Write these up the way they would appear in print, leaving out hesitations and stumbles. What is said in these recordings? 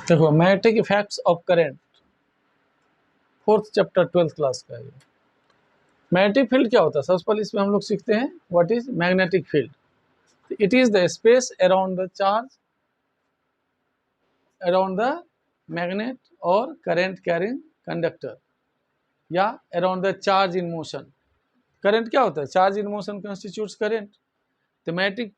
देखो magnetic effects of current, fourth chapter 12th class का है। मैग्नेटिक फील्ड क्या होता है, सबसे पहले इसमें हम लोग सीखते हैं what is magnetic field. It is the space around the charge around the magnet और करंट कैरिंग कंडक्टर या around the charge in motion. Current क्या होता है, charge in motion constitutes current. तो मैग्नेटिक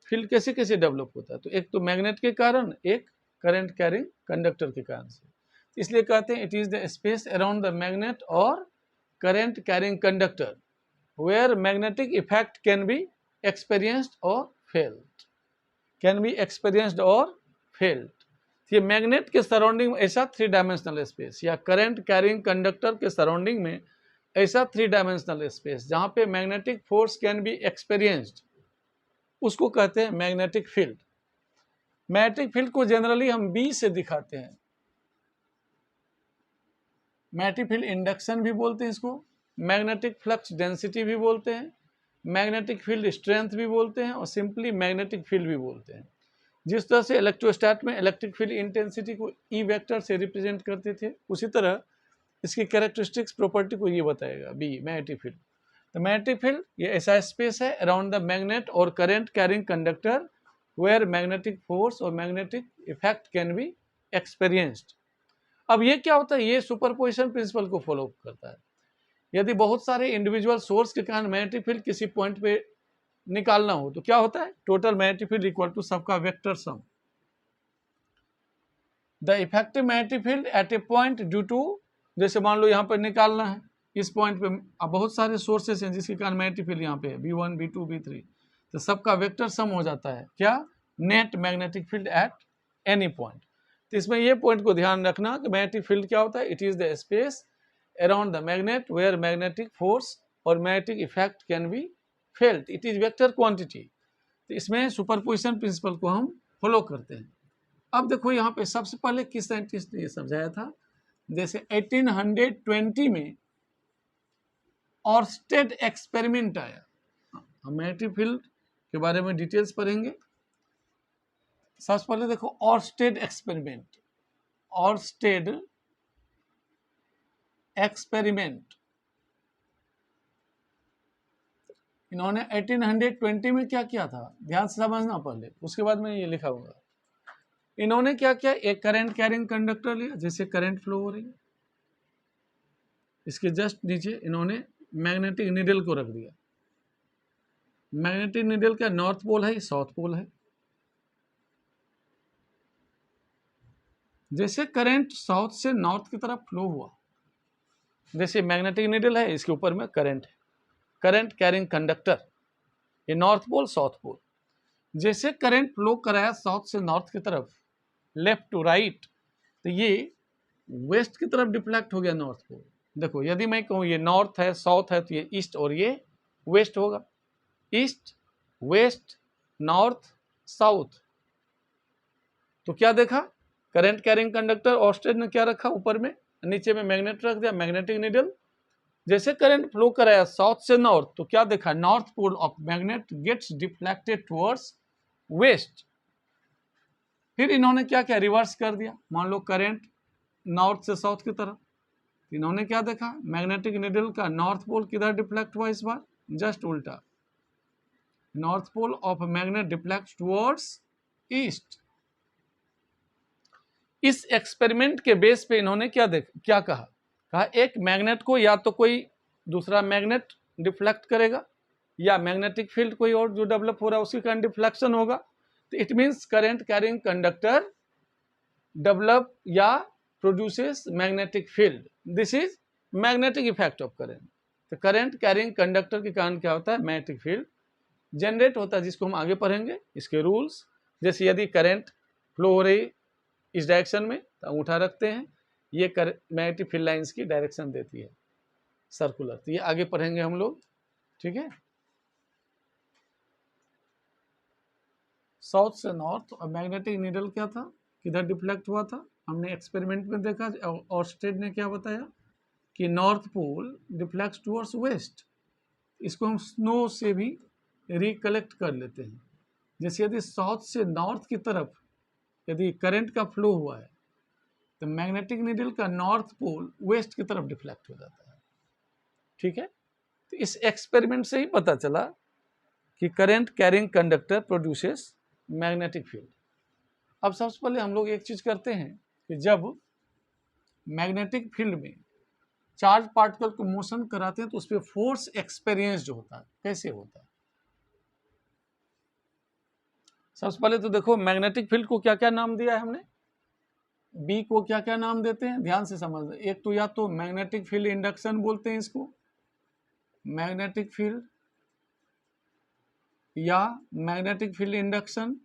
फील्ड कैसे कैसे डेवलप होता है, तो एक तो मैग्नेट के कारण, एक करंट कैरिंग कंडक्टर के कारण से। इसलिए कहते हैं it is the space around the magnet और current carrying conductor where magnetic effect can be experienced और फेल्ट, कैन बी एक्सपीरियंस्ड और फेल्ट। ये मैग्नेट के सराउंडिंग में ऐसा 3 डायमेंशनल स्पेस या करंट कैरिंग कंडक्टर के सराउंडिंग में ऐसा 3 डायमेंशनल स्पेस जहां पे magnetic force can be experienced, उसको कहते हैं मैग्नेटिक फील्ड। मैग्नेटिक फील्ड को जनरली हम बी से दिखाते हैं। मैग्नेटिक फील्ड इंडक्शन भी बोलते हैं इसको, मैग्नेटिक फ्लक्स डेंसिटी भी बोलते हैं, मैग्नेटिक फील्ड स्ट्रेंथ भी बोलते हैं और सिंपली मैग्नेटिक फील्ड भी बोलते हैं। जिस तरह से इलेक्ट्रोस्टैट में इलेक्ट्रिक फील्ड इंटेंसिटी को ई वेक्टर से रिप्रेजेंट करते थे, उसी तरह इसकी कैरेक्टरिस्टिक्स प्रॉपर्टी को ये बताएगा बी, मैग्नेटिक फील्ड। तो मैग्नेटिक फील्ड ये ऐसा स्पेस है अराउंड द मैग्नेट और current carrying conductor where magnetic force और magnetic effect can be experienced. अब ये क्या होता है, ये सुपरपोजिशन प्रिंसिपल को फॉलो करता है। यदि बहुत सारे इंडिविजुअल सोर्स के कारण मैग्नेटिक फील्ड किसी पॉइंट पे निकालना हो तो क्या होता है, total magnetic field equal to सबका vector sum. The effective magnetic field at a point due to, जैसे मान लो यहाँ पर निकालना है इस पॉइंट पे, अब बहुत सारे सोर्सेस हैं जिसके कारण मैग्नेटिक फील्ड यहाँ पे है B1 B2 B3, तो सबका वेक्टर सम हो जाता है क्या, net magnetic field at any point. तो इसमें ये पॉइंट को ध्यान रखना कि मैग्नेटिक फील्ड क्या होता है, it is the space around the magnet where magnetic force और magnetic effect can be felt, it is vector quantity. तो इसमें सुपरपोजिशन प्रिंसिपल को हम फॉलो करते हैं। अब देखो यहाँ पे सबसे पहले किस साइंटिस्ट ने ये समझाया था, जैसे 1820 में ऑर्स्टेड एक्सपेरिमेंट आया। हम मैग्नेटिक फील्ड के बारे में डिटेल्स पढ़ेंगे। सबसे पहले देखो ऑर्स्टेड एक्सपेरिमेंट, ऑर्स्टेड एक्सपेरिमेंट इन्होंने 1820 में क्या किया था, ध्यान से समझना पहले, उसके बाद मैं ये लिखा होगा। इन्होंने क्या किया, एक करंट कैरिंग कंडक्टर लिया, जैसे करंट फ्लो हो रही है, इसके जस्ट नीचे इन्होंने मैग्नेटिक नीडल को रख दिया। मैग्नेटिक नीडल का नॉर्थ पोल है, साउथ पोल है। जैसे करंट साउथ से नॉर्थ की तरफ फ्लो हुआ, जैसे मैग्नेटिक नीडल है, इसके ऊपर में करंट है, करंट कैरिंग कंडक्टर, ये नॉर्थ पोल साउथ पोल। जैसे करंट फ्लो कराया साउथ से नॉर्थ की तरफ, लेफ्ट टू राइट, तो ये वेस्ट की तरफ डिफ्लेक्ट हो गया नॉर्थ पोल। देखो यदि मैं कहूँ ये नॉर्थ है साउथ है तो ये ईस्ट और ये वेस्ट होगा, ईस्ट वेस्ट नॉर्थ साउथ। तो क्या देखा, करंट कैरिंग कंडक्टर ऑर्स्टेड ने क्या रखा, ऊपर में नीचे में मैग्नेट रख दिया, मैग्नेटिक नीडल। जैसे करंट फ्लो कराया साउथ से नॉर्थ तो क्या देखा, north pole of magnet gets deflected towards west. फिर इन्होंने क्या किया, रिवर्स कर दिया। मान लो करंट नॉर्थ से साउथ की तरफ, इन्होंने क्या देखा, मैग्नेटिक नीडल का नॉर्थ पोल किधर डिफ्लेक्ट हुआ, इस बार जस्ट उल्टा, north pole of magnet deflect towards east. इस एक्सपेरिमेंट के बेस पे इन्होंने क्या कहा एक मैग्नेट को या तो कोई दूसरा मैग्नेट डिफ्लेक्ट करेगा या मैग्नेटिक फील्ड कोई और जो डेवलप हो रहा है उसके कारण डिफ्लेक्शन होगा। तो it means current carrying conductor develop या produces magnetic field, this is magnetic effect of current. तो करंट कैरिंग कंडक्टर के कारण क्या होता है, मैग्नेटिक फील्ड जनरेट होता है, जिसको हम आगे पढ़ेंगे इसके रूल्स। जैसे यदि करंट फ्लो हो रही इस डायरेक्शन में तो अंगूठा रखते हैं, ये मैग्नेटिक फील्ड लाइंस की डायरेक्शन देती है सर्कुलर, तो ये आगे पढ़ेंगे हम लोग, ठीक है। साउथ से नॉर्थ और मैग्नेटिक नीडल क्या था, किधर डिफ्लेक्ट हुआ था, हमने एक्सपेरिमेंट में देखा। ऑर्स्टेड ने क्या बताया कि north pole deflect towards west. इसको हम स्नो से भी रिकलेक्ट कर लेते हैं। जैसे यदि साउथ से नॉर्थ की तरफ यदि करंट का फ्लो हुआ है तो मैग्नेटिक नीडल का नॉर्थ पोल वेस्ट की तरफ डिफ्लेक्ट हो जाता है। ठीक है, तो इस एक्सपेरिमेंट से ही पता चला कि current carrying conductor produces magnetic field. अब सबसे पहले हम लोग एक चीज करते हैं कि जब मैग्नेटिक फील्ड में चार्ज पार्टिकल को मोशन कराते हैं तो उस पर फोर्स एक्सपीरियंस जो होता है कैसे होता है। सबसे पहले तो देखो मैग्नेटिक फील्ड को क्या क्या नाम दिया है हमने, बी को क्या क्या नाम देते हैं, ध्यान से समझ। एक तो या तो मैग्नेटिक फील्ड इंडक्शन बोलते हैं इसको, मैग्नेटिक फील्ड या मैग्नेटिक फील्ड इंडक्शन,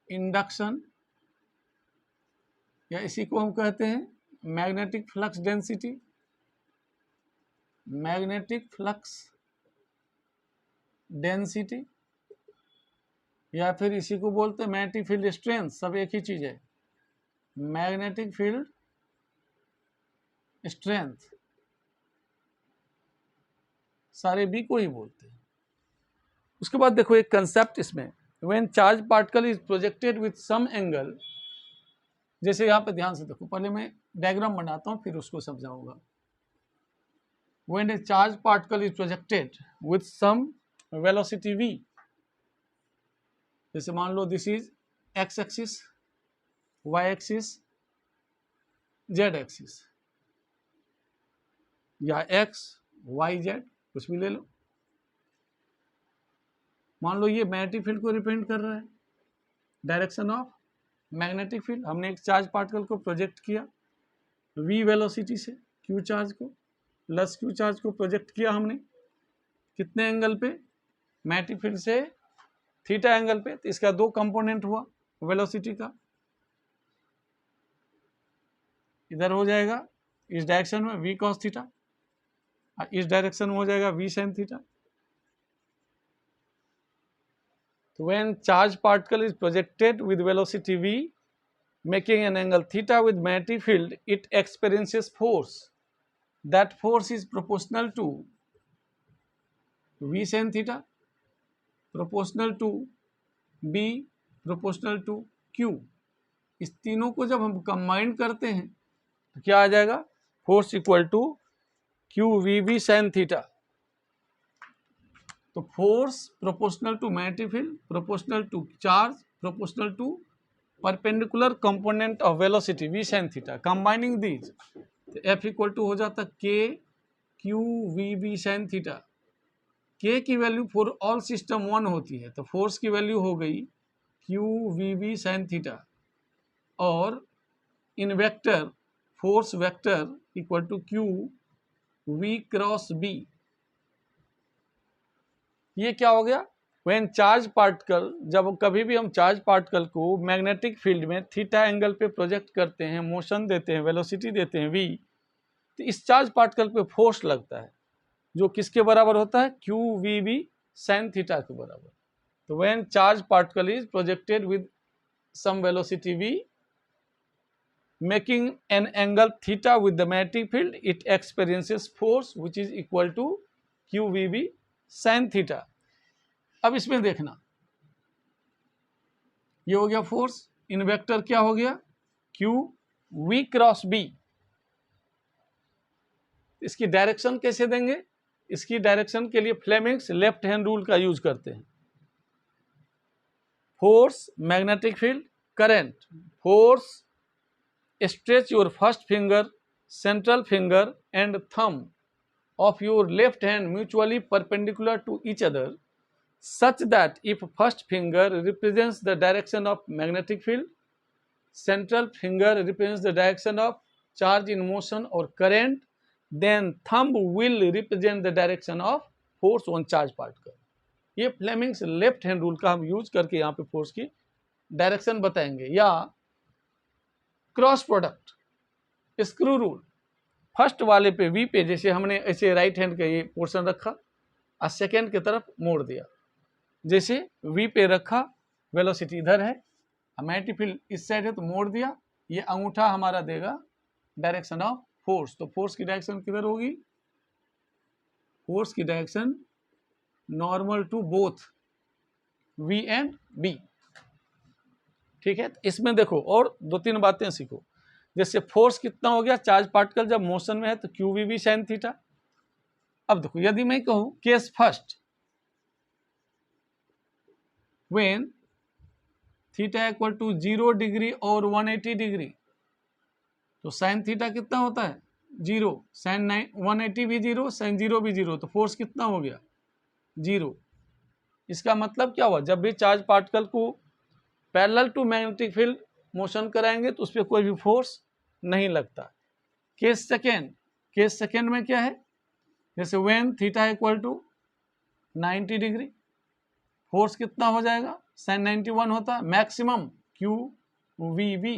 इंडक्शन, या इसी को हम कहते हैं magnetic flux density, magnetic flux density, या फिर इसी को बोलते हैं मैग्नेटिक फील्ड स्ट्रेंथ। सब एक ही चीज है, मैग्नेटिक फील्ड स्ट्रेंथ, सारे बी को ही बोलते हैं। उसके बाद देखो एक कंसेप्ट इसमें, when charge particle is projected with some angle, जैसे यहाँ पे ध्यान से देखो, पहले मैं डायग्राम बनाता हूँ फिर उसको समझाऊंगा। When a charge particle is projected with some velocity v, जैसे मान लो this is x axis, y axis, z axis, या x y z कुछ भी ले लो। मान लो ये मैग्नेटिक फील्ड को रिप्रेजेंट कर रहा है, डायरेक्शन ऑफ मैग्नेटिक फील्ड। हमने एक चार्ज पार्टिकल को प्रोजेक्ट किया v वेलोसिटी से, q चार्ज को प्लस q चार्ज को प्रोजेक्ट किया हमने कितने एंगल पे, मैग्नेटिक फील्ड से थीटा एंगल पे। तो इसका दो कंपोनेंट हुआ वेलोसिटी का, इधर हो जाएगा इस डायरेक्शन में v cos थीटा, और इस डायरेक्शन में हो जाएगा v sin थीटा। तो when charge particle is projected with velocity v making an angle theta with magnetic field, it experiences force. That force is proportional to v sin theta, proportional to b, proportional to q। इस तीनों को जब हम combine करते हैं तो क्या आ जाएगा, force equal to Q V B sine theta. तो force proportional to magnetic field, proportional to charge, proportional to perpendicular component of velocity v sin theta, combining these f equal to हो जाता k q v b sin theta. k की value for all system 1 होती है, तो force की value हो गई q v b sin theta, और in vector force vector equal to q v cross b। ये क्या हो गया, व्हेन चार्ज पार्टिकल, जब कभी भी हम चार्ज पार्टिकल को मैग्नेटिक फील्ड में थीटा एंगल पे प्रोजेक्ट करते हैं, मोशन देते हैं, वेलोसिटी देते हैं v, तो इस चार्ज पार्टिकल पे फोर्स लगता है जो किसके बराबर होता है, Q V B sine theta के बराबर। तो when charge particle is projected with some velocity v making an angle theta with the magnetic field, it experiences force which is equal to q v b sin theta। अब इसमें देखना, ये हो गया force, इन vector क्या हो गया q v cross b। इसकी डायरेक्शन कैसे देंगे, इसकी डायरेक्शन के लिए फ्लेमिंग्स लेफ्ट हैंड रूल का यूज करते हैं। Force magnetic field current, force stretch your first finger, central finger and thumb of your left hand mutually perpendicular to each other such that if first finger represents the direction of magnetic field, central finger represents the direction of charge in motion or current, then thumb will represent the direction of force on charge particle। ये Fleming's left hand rule का हम use करके यहाँ पे force की direction बताएंगे। या cross product screw rule, first वाले पे वी पे जैसे हमने ऐसे राइट हैंड का ये पोर्शन रखा और सेकेंड की तरफ मोड़ दिया, जैसे वी पे रखा वेलोसिटी इधर है, मैग्नेटिक फील्ड इस साइड है तो मोड़ दिया, ये अंगूठा हमारा देगा डायरेक्शन ऑफ फोर्स। तो फोर्स की डायरेक्शन किधर होगी, फोर्स की direction normal to both V and B. ठीक है, इसमें देखो और 2-3 बातें सीखो। जैसे फोर्स कितना हो गया, चार्ज पार्टिकल जब मोशन में है तो QVB sin थीटा। अब देखो यदि मैं कहूं case first, when theta equal to 0 degree और 180 डिग्री, तो साइन थीटा कितना होता है 0, साइन 180 भी 0, साइन 0 भी 0, तो फोर्स कितना हो गया 0। इसका मतलब क्या हुआ, जब भी चार्ज पार्टिकल को parallel to magnetic field motion कराएंगे तो उस पर कोई भी फोर्स नहीं लगता। केस सेकेंड में क्या है, जैसे when theta equal to 90 degree, force कितना हो जाएगा साइन 91 होता है, मैक्सिमम QVB,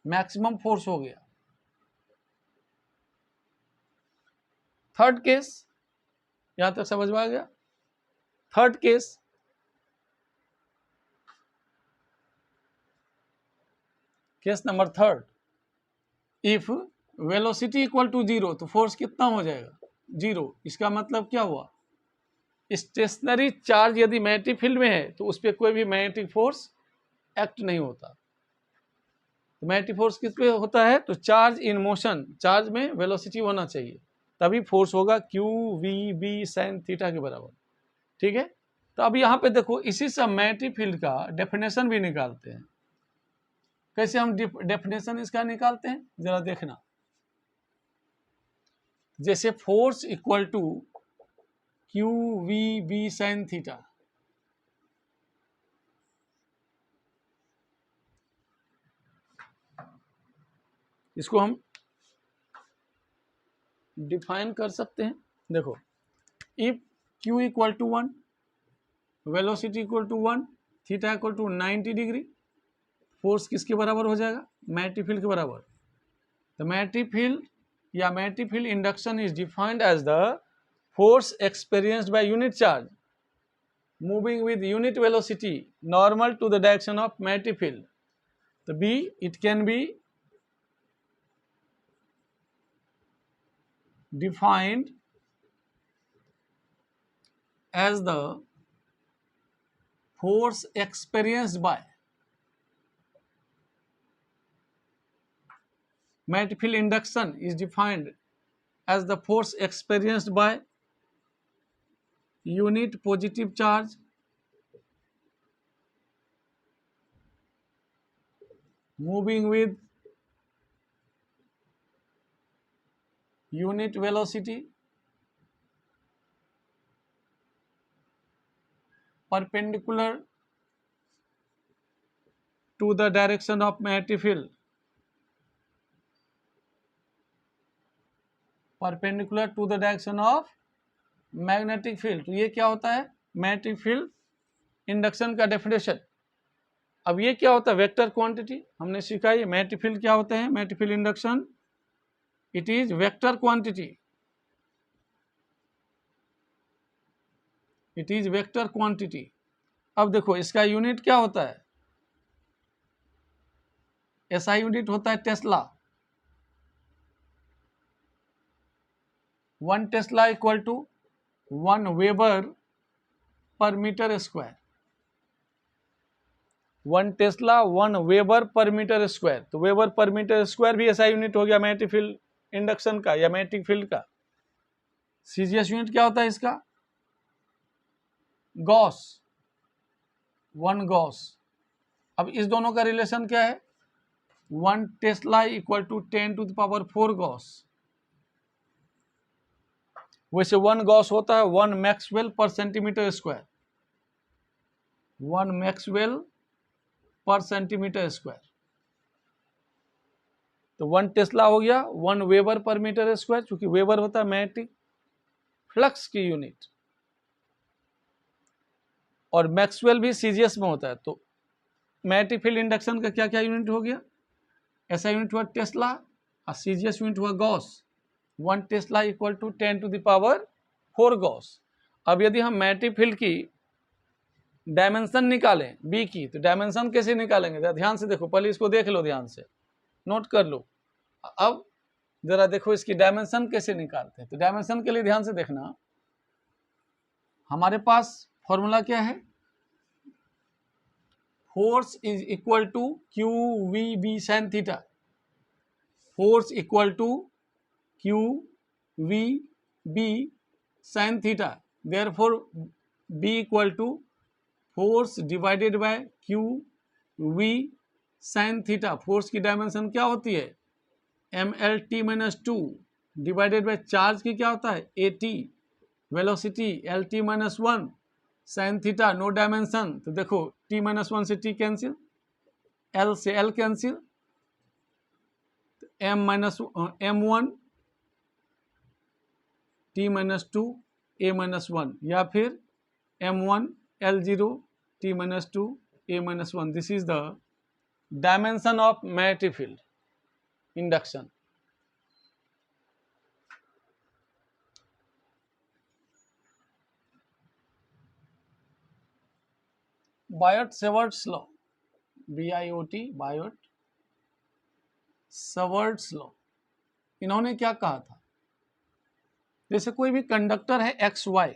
मैक्सिमम फोर्स हो गया। थर्ड केस, यहां तक समझ में आ गया। Third case, case number third, if velocity equal to 0, तो फोर्स कितना हो जाएगा 0। इसका मतलब क्या हुआ, स्टेशनरी चार्ज यदि मैग्नेटिक फील्ड में है तो उस पर कोई भी मैग्नेटिक फोर्स एक्ट नहीं होता। तो मैग्नेटिक फोर्स किस पे होता है, तो चार्ज इन मोशन, चार्ज में वेलोसिटी होना चाहिए, तभी फोर्स होगा QVB sin थीटा के बराबर। ठीक है, तो अब यहाँ पे देखो इसी से मैग्नेटिक फील्ड का डेफिनेशन भी निकालते हैं। कैसे हम डेफिनेशन इसका निकालते हैं जरा देखना। जैसे force equal to QVB sin theta, इसको हम डिफाइन कर सकते हैं। देखो, if Q equal to 1, velocity equal to 1, theta equal to 90 degree, force किसके बराबर हो जाएगा मैग्नेटिक फील्ड के बराबर। द मैग्नेटिक फील्ड या magnetic field induction is defined as the force experienced by unit charge moving with unit velocity normal to the direction of magnetic field. तो B it can be defined as the force experienced by magnetic field induction is defined as the force experienced by unit positive charge moving with unit velocity perpendicular to the direction of magnetic field, perpendicular to the direction of magnetic field। तो ये क्या होता है magnetic field induction का definition. अब ये क्या होता है वेक्टर क्वांटिटी, हमने सीखा है मैग्नेटिक फील्ड क्या होते हैं, magnetic field induction it is vector quantity, it is vector quantity. अब देखो इसका यूनिट क्या होता है, ऐसा यूनिट होता है tesla. 1 tesla equal to 1 weber per metre square. 1 tesla 1 weber per metre square, तो वेबर पर मीटर स्क्वायर भी ऐसा यूनिट हो गया मैग्नेटिक फील्ड इंडक्शन का या मैग्नेटिक फील्ड का। सीजीएस यूनिट क्या होता है इसका, गॉस, 1 गॉस। अब इस दोनों का रिलेशन क्या है, 1 tesla equal to 10 to the power 4 gauss. वैसे 1 गॉस होता है 1 maxwell per centimetre square, 1 maxwell per centimetre square. तो 1 टेस्ला हो गया 1 वेबर पर मीटर स्क्वायर, चूंकि वेबर होता है मैग्नेटिक फ्लक्स की यूनिट, और मैक्सवेल भी सीजीएस में होता है। तो मैग्नेटिक फील्ड इंडक्शन का क्या क्या यूनिट हो गया, ऐसा यूनिट हुआ टेस्ला और सीजीएस यूनिट हुआ gauss. 1 tesla equal to 10 to the power 4 gauss. अब यदि हम मैग्नेटिक फील्ड की डायमेंशन निकालें बी की, तो डायमेंशन कैसे निकालेंगे जरा ध्यान से देखो, पहले इसको देख लो, ध्यान से नोट कर लो। अब जरा देखो इसकी डायमेंशन कैसे निकालते हैं। तो डायमेंशन के लिए ध्यान से देखना, हमारे पास फॉर्मूला क्या है, force is equal to Q V B sine theta, force equal to Q V B sine theta, therefore B equal to force divided by Q V sine theta. Force की dimension क्या होती है, M L T minus two, divided by charge की क्या होता है, A T, velocity L T minus one, sine theta no dimension, तो देखो टी माइनस वन से टी कैंसिल, एल से L cancel, M minus M one, T minus two, A minus one, या फिर M one L zero, T minus two, A minus one. This is the dimension of magnetic field induction. Biot Savart's law, BIOT, Biot Savart's law, इन्होंने क्या कहा था, जैसे कोई भी conductor है एक्स वाई,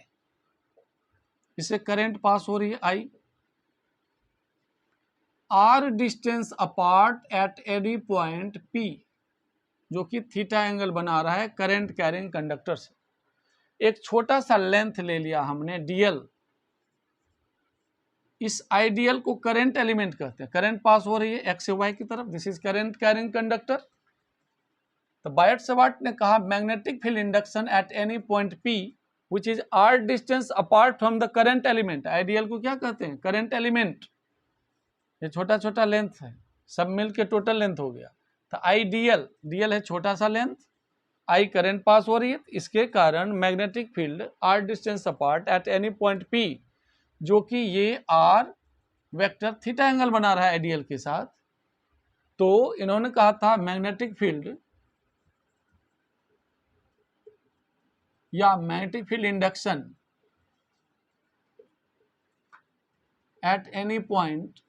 इसे करंट पास हो रही है I, R distance apart at any point P, जो कि थीटा एंगल बना रहा है करंट कैरिंग कंडक्टर से। एक छोटा सा लेंथ ले लिया हमने DL, इस आइडियल को करंट एलिमेंट कहते हैं, करंट पास हो रही है एक्स से वाई की तरफ, this is current carrying conductor. तो बायोट-सेवर्ट ने कहा magnetic field induction at any point P which is r distance apart from the current element, ideal को क्या कहते हैं, करंट एलिमेंट। ये छोटा छोटा लेंथ है, सब मिल के टोटल लेंथ हो गया। तो आइडियल, DL है छोटा सा लेंथ, I करंट पास हो रही है, इसके कारण magnetic field r distance apart at any point P, जो कि ये R वेक्टर थीटा एंगल बना रहा है आइडियल के साथ। तो इन्होंने कहा था मैग्नेटिक फील्ड या magnetic field induction at any point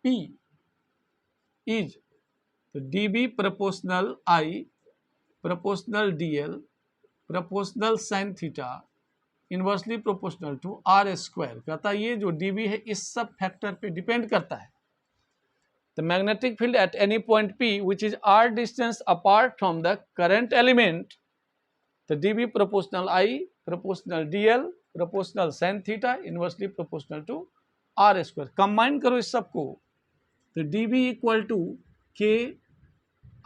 P is, तो dB proportional I proportional DL proportional sine theta inversely proportional to R square. कहता है ये जो dB है इस सब फैक्टर पे डिपेंड करता है। The magnetic field at any point P which is r distance apart from the current element, the dB proportional I proportional dl proportional sin theta inversely proportional to r square। Combine करो इस सबको, तो dB equal to k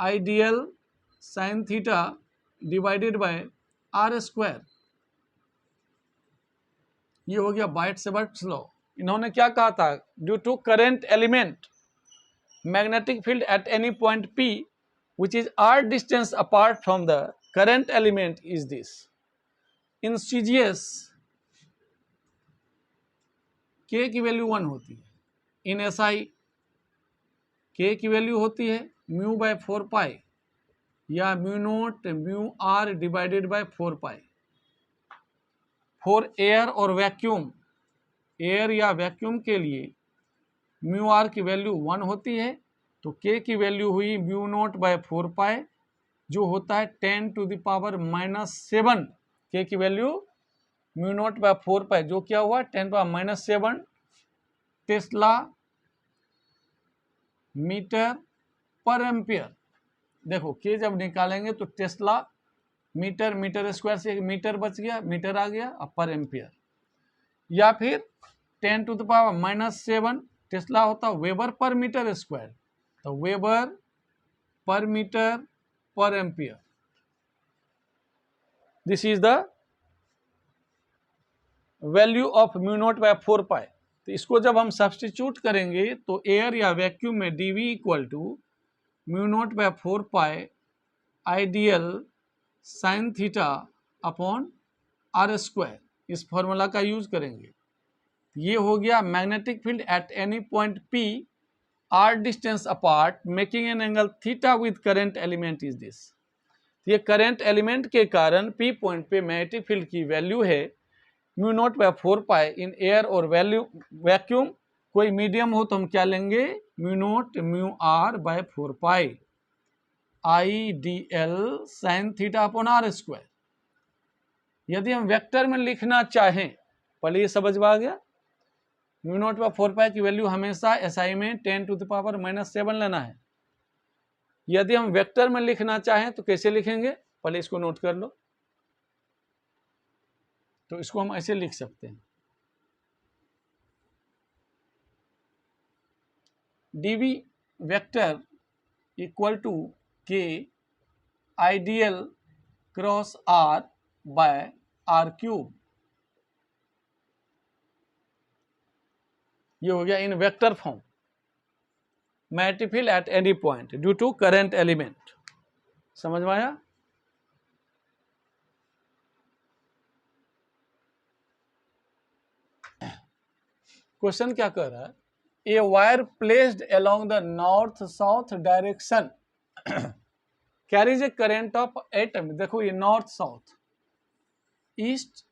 I dl sin theta divided by r square. ये हो गया Biot Savart's law. इन्होंने क्या कहा था, due to current element magnetic field at any point P which is r distance apart from the current element is this। in CGS K की value 1 होती है, इन SI K की वैल्यू होती है म्यू बाय 4 पाई या mu naught mu R divided by 4 pi. For air और vacuum, air या vacuum के लिए म्यू आर की वैल्यू 1 होती है, तो के की वैल्यू हुई म्यू नोट बाय 4 पाई, जो होता है 10 टू द पावर -7। के की वैल्यू म्यू नोट बाय 4 पाई, जो क्या हुआ 10 power -7 Tesla metre per ampere. देखो के जब निकालेंगे तो टेस्ला मीटर, मीटर स्क्वायर से मीटर बच गया, मीटर आ गया, और पर एम्पियर, या फिर 10 टू द पावर -7 टेस्ला होता वेबर पर मीटर स्क्वायर, तो weber per metre per ampere. This is the value of mu naught by 4 pi. तो इसको जब हम सब्स्टिट्यूट करेंगे तो एयर या वैक्यूम में dV equal to mu naught by 4 pi ideal sine theta upon r square, इस फॉर्मूला का यूज करेंगे। ये हो गया magnetic field at any point P r distance apart making an angle theta with current element is this. ये current element के कारण P point पे मैग्नेटिक फील्ड की वैल्यू है mu naught by 4 pi in air और vacuum. कोई medium हो तो हम क्या लेंगे, mu naught mu R by 4 pi IDL sine theta upon r square. यदि हम वेक्टर में लिखना चाहें, पहले ये समझ में आ गया, म्यू नॉट बाय 4 पाई की वैल्यू हमेशा एसआई में 10⁻⁻7 लेना है। यदि हम वेक्टर में लिखना चाहें तो कैसे लिखेंगे, पहले इसको नोट कर लो। तो इसको हम ऐसे लिख सकते हैं, dv vector equal to k I dl cross r by r cube. ये हो गया in vector form, magnetic field at any point due to current element. समझ में आया? क्वेश्चन क्या कर रहा है, a wire placed along the north south direction carries a current of 8 ampere. देखो ये north south, east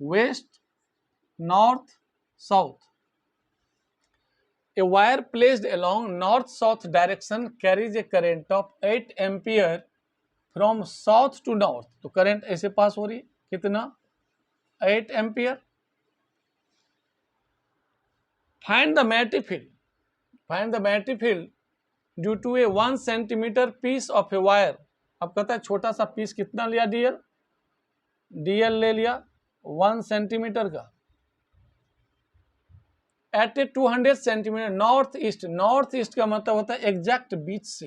west north south. A wire placed along north-south direction carries a current of 8 ampere from south to north। तो current ऐसे pass हो रही है, कितना? 8 ampere. Find the magnetic field, find the magnetic field due to a 1 centimetre piece of a wire. अब कहता है छोटा सा पीस कितना लिया, डीएल, डीएल ले लिया 1 सेंटीमीटर का, एट ए 200 centimetre north east. North east का मतलब होता है एग्जैक्ट बीच से।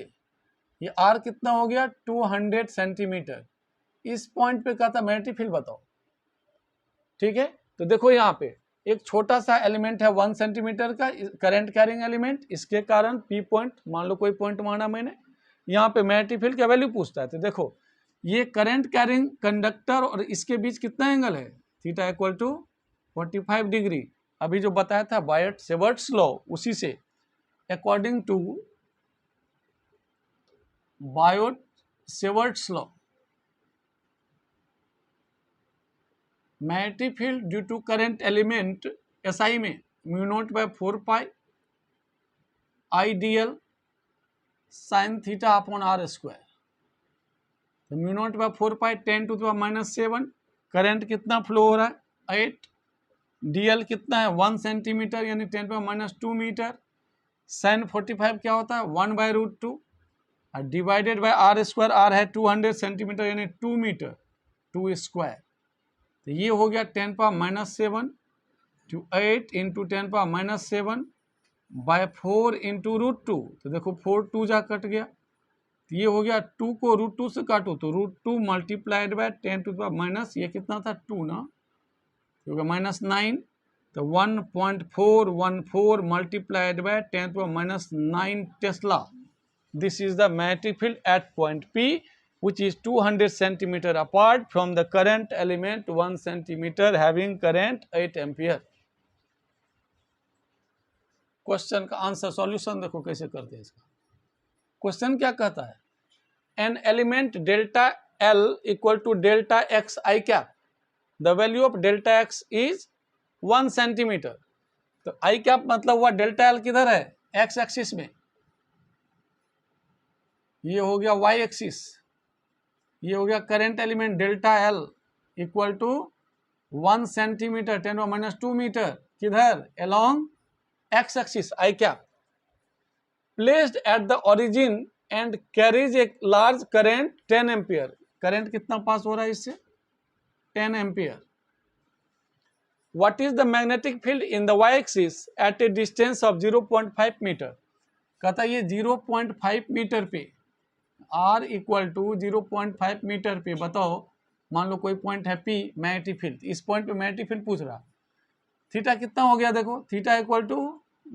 ये आर कितना हो गया, 200 सेंटीमीटर। इस पॉइंट पे कहता मैटिफिल बताओ। ठीक है, तो देखो यहाँ पे एक छोटा सा एलिमेंट है 1 सेंटीमीटर का करंट कैरिंग एलिमेंट, इसके कारण पी पॉइंट, मान लो कोई पॉइंट माना मैंने, यहाँ पे मैटिफिल का वैल्यू पूछता है। तो देखो ये करंट कैरिंग कंडक्टर और इसके बीच कितना एंगल है, थीटा इक्वल टू 45 डिग्री। अभी जो बताया था बायट सेवर्ट्स लॉ, उसी से according to Biot Savart's law magnetic field due to current element SI में mu naught by 4 pi ideal sine theta upon R square. तो mu naught by 4 pi 10⁻⁻7। Current कितना flow हो रहा है, 8। डीएल कितना है 1 सेंटीमीटर यानी 10⁻⁻2 मीटर। साइन 45 क्या होता है 1/√2 और divided by R square. R है 200 सेंटीमीटर यानी 2 मीटर, 2 स्क्वायर। तो ये हो गया 10⁻⁻7 to 8 इंटू 10⁻⁻7 बाय 4 इंटू √2। तो देखो 4 2 जा कट गया, तो ये हो गया 2 को √2 से काटो तो √2 मल्टीप्लाइड बाय 10⁻, ये कितना था 2 ना, क्योंकि -9। तो 1.414 multiplied by 10⁻9 tesla. This is the magnetic field at point P which is 200 centimeter apart from the current element 1 centimeter having current 8 ampere। Question का आंसर सॉल्यूशन देखो कैसे करते हैं इसका। क्वेश्चन क्या कहता है, an element delta L equal to delta X I cap, the value of delta X is 1 centimetre. तो आई कैप मतलब हुआ डेल्टा एल किधर है, एक्स एक्सिस में, ये हो गया वाई एक्सिस। ये हो गया current element delta L equal to 1 centimetre 10⁻2 metre, किधर, along X axis I cap, placed at the origin and carries a large current 10 ampere. Current कितना पास हो रहा है इससे, 10 ampere. What is the magnetic field in the y-axis at a distance of 0.5 metre. कहता ये 0.5 metre पे, r equal to 0.5 metre पे बताओ, मान लो कोई पॉइंट है P मैग्नेटिक फील्ड, इस पॉइंट पे मैग्नेटिक फील्ड पूछ रहा। थीटा कितना हो गया, देखो थीटा इक्वल टू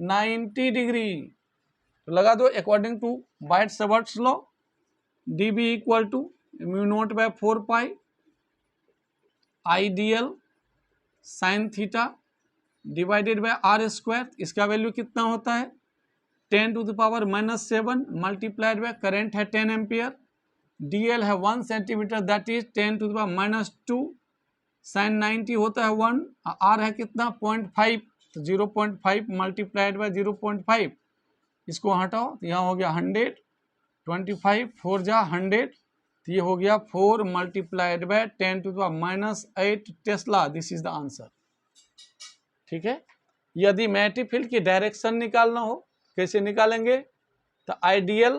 90 डिग्री। तो लगा दो according to Biot Savart's law, dB equal to mu naught by 4 pi ideal sine theta divided by R square. इसका वैल्यू कितना होता है 10⁻⁻7 मल्टीप्लाइड बाय करंट है 10 एम्पियर, डीएल है 1 सेंटीमीटर दैट इज 10⁻2 साइन 90 होता है 1, आर है कितना 0.5, तो 0.5 मल्टीप्लाइड बाय 0.5, इसको हटाओ तो यहाँ हो गया 100, 25 4 जा 100, तो ये हो गया 4 multiplied by 10⁻⁸ Tesla. This is the answer. ठीक है, यदि मैग्नेटिक फील्ड की डायरेक्शन निकालना हो, कैसे निकालेंगे? तो आइडियल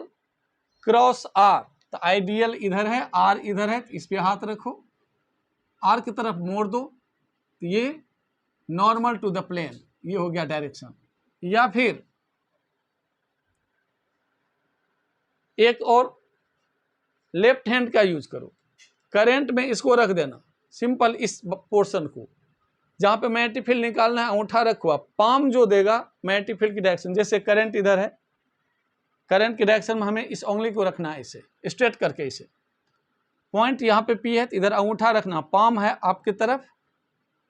क्रॉस आर, तो आइडियल इधर है, आर इधर है, तो इस पे हाथ रखो, आर की तरफ मोड़ दो, तो ये नॉर्मल टू द प्लेन, ये हो गया डायरेक्शन। या फिर एक और लेफ्ट हैंड का यूज करो, करंट में इसको रख देना, सिंपल इस पोर्शन को, जहां पे मैग्नेटिक फील्ड निकालना है अंगूठा रखो आप, पाम जो देगा मैग्नेटिक फील्ड की डायरेक्शन, जैसे करंट इधर है, करंट की डायरेक्शन में हमें इस उंगली को रखना है, इसे स्ट्रेट करके, इसे पॉइंट यहाँ पे पी है, तो इधर अंगूठा रखना, पाम है आपकी तरफ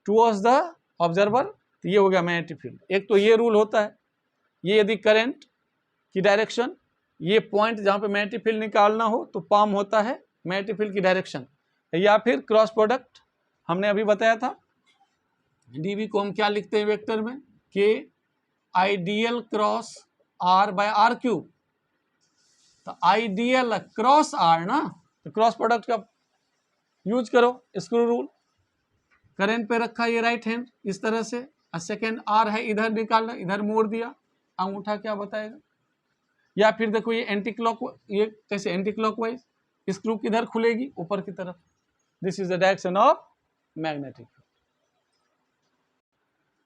टुवर्ड्स द ऑब्जर्वर, तो ये हो गया मैग्नेटिक फील्ड। एक तो ये रूल होता है, ये यदि करंट की डायरेक्शन, ये पॉइंट जहाँ पे मैग्नेटिक फील्ड निकालना हो तो पाम होता है मैग्नेटिक फील्ड की डायरेक्शन। या फिर क्रॉस प्रोडक्ट हमने अभी बताया था, डीवी को हम क्या लिखते हैं वेक्टर में, के ideal cross R by R cube, तो आइडियल क्रॉस आर ना, तो क्रॉस प्रोडक्ट का यूज करो, स्क्रू रूल, करंट पे रखा ये राइट हैंड इस तरह से, और सेकेंड आर है इधर निकालना, इधर मोड़ दिया, अंगूठा क्या बताएगा। या फिर देखो ये एंटी क्लॉक, ये कैसे एंटी क्लॉकवाइज, स्क्रू किधर खुलेगी, ऊपर की तरफ, this is the direction of magnetic.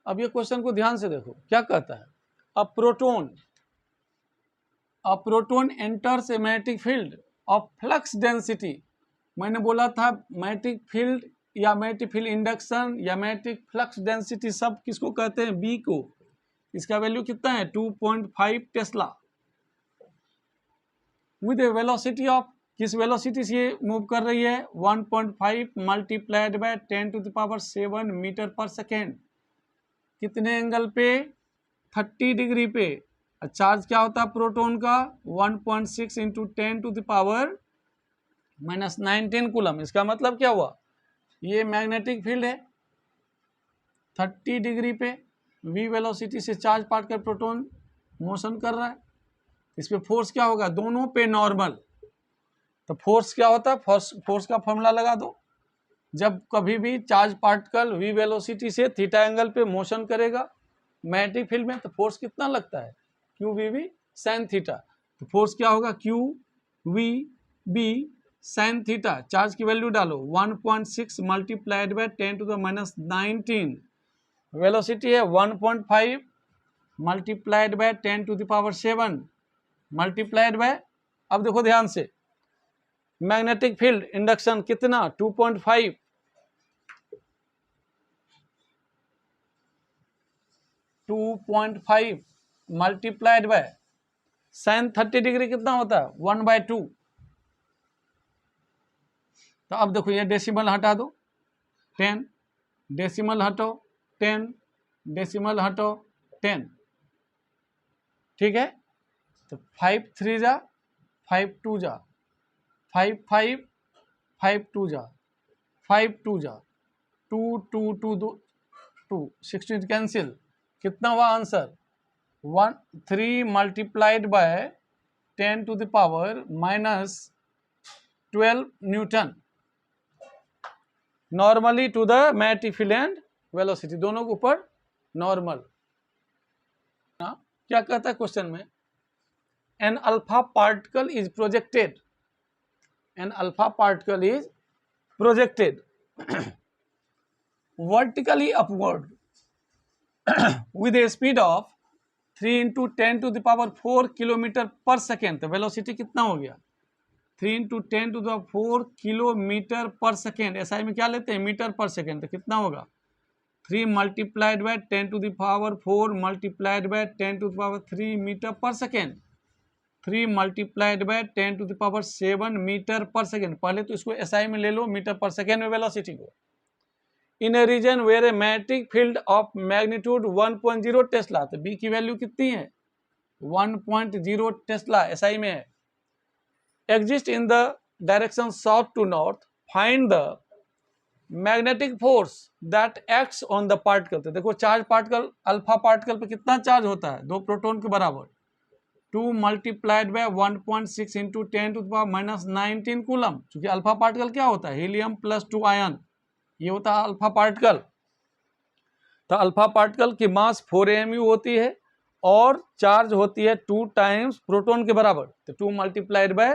अब ये क्वेश्चन को ध्यान से देखो, क्या कहता है, a proton enters A magnetic field of flux density, मैंने बोला था मैग्नेटिक फील्ड या मैग्नेटिक फील्ड इंडक्शन या मैग्नेटिक फ्लक्स डेंसिटी सब किसको कहते हैं, बी को, इसका वैल्यू कितना है 2.5 Tesla, with A velocity of, किस वेलोसिटी से ये मूव कर रही है, 1.5 मल्टीप्लाइड बाय 10⁻⁷ मीटर पर सेकेंड, कितने एंगल पे, 30 डिग्री पे। चार्ज क्या होता है प्रोटॉन का, 1.6 इंटू 10⁻⁻19 कूलम। इसका मतलब क्या हुआ, ये मैग्नेटिक फील्ड है, 30 डिग्री पे v वेलोसिटी से चार्ज पार्टिकल प्रोटॉन मोशन कर रहा है, इस पे फोर्स क्या होगा, दोनों पे नॉर्मल। तो फोर्स क्या होता है, फोर्स का फॉर्मूला लगा दो, जब कभी भी चार्ज पार्टिकल v वेलोसिटी से थीटा एंगल पे मोशन करेगा मैग्नेटिक फील्ड में, तो फोर्स कितना लगता है, Q V B sine theta. तो फोर्स क्या होगा, Q V B sine theta, charge की वैल्यू डालो 1.6 मल्टीप्लाइड बाय 10⁻⁹, वेलोसिटी है 1.5 मल्टीप्लाइड बाय 10⁻⁷ मल्टीप्लाइड बाय, अब देखो ध्यान से, मैग्नेटिक फील्ड इंडक्शन कितना 2.5, मल्टीप्लाइड बाय साइन 30 डिग्री कितना होता है 1/2। तो अब देखो ये डेसिमल हटा दो, 10 डेसिमल हटो 10 डेसिमल हटो 10, ठीक है। तो 5 3 जा 5 2 जा 5 5 5 2 जा 5 2 जा 2 2 2 2 2 16 कैंसिल, कितना हुआ answer 3 multiplied by 10⁻⁻12 newton, normally to the magnetic field and velocity, दोनों के ऊपर नॉर्मल। क्या कहता है क्वेश्चन में, an alpha particle is projected, an alpha particle is projected vertically upward with a speed of 3 into 10⁴ kilometre per second. तो velocity कितना हो गया 3 into 10⁴ kilometre per second, SI में क्या लेते हैं मीटर पर सेकेंड, तो कितना होगा 3 multiplied by 10⁴ multiplied by 10⁻³ metre पर सेकेंड, 3 मल्टीप्लाइड बाय 10⁻⁷ मीटर पर सेकेंड। पहले तो इसको एसआई में ले लो मीटर पर सेकेंड में वेलोसिटी को। In a region where a magnetic field of magnitude 1.0 tesla, तो बी की वैल्यू कितनी है 1.0 टेस्ला, एसआई में है। Exist in the direction south to north, find the magnetic force that acts on the particle. तो देखो charge particle, alpha particle पे कितना चार्ज होता है 2 प्रोटॉन के बराबर, 2 मल्टीप्लाइड बाय 1.6 इंटू 10⁻⁹ कूलम, क्योंकि अल्फा पार्टिकल क्या होता है हीलियम +2 आयन, ये होता है अल्फा पार्टिकल। तो अल्फा पार्टिकल की मास 4 AMU होती है और चार्ज होती है 2 टाइम्स प्रोटॉन के बराबर, तो 2 multiplied by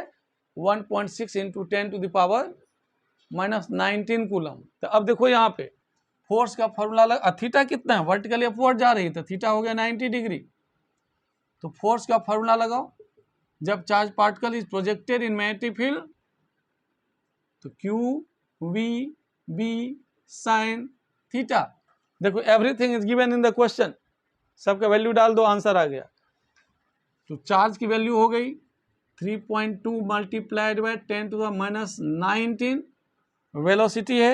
1.6 into 10 to the power -19 coulomb. तो अब देखो यहाँ पे फोर्स का फॉर्मूला थीटा कितना है, वर्टिकली अपवर्ड जा रही है तो थीटा हो गया 90 डिग्री। तो फोर्स का फॉर्मूला लगाओ, जब charge particle is projected in magnetic field तो Q V B sine theta. देखो everything is given in the question, सबका वैल्यू डाल दो, आंसर आ गया। तो चार्ज की वैल्यू हो गई 3.2 multiplied by 10 to the -19, velocity है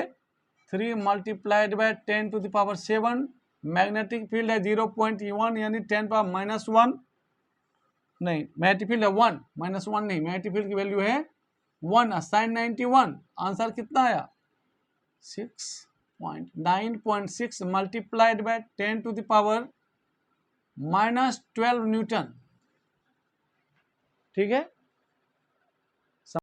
3 multiplied by 10 to the power 7, magnetic field है 0.1 यानी 10 पावर -1, नहीं मैग्नेटिक फील्ड है 1, -1 नहीं, मैग्नेटिक फील्ड की वैल्यू है 1, साइन 91। आंसर कितना आया 9.6 multiplied by 10 to the power -12 newton. ठीक है,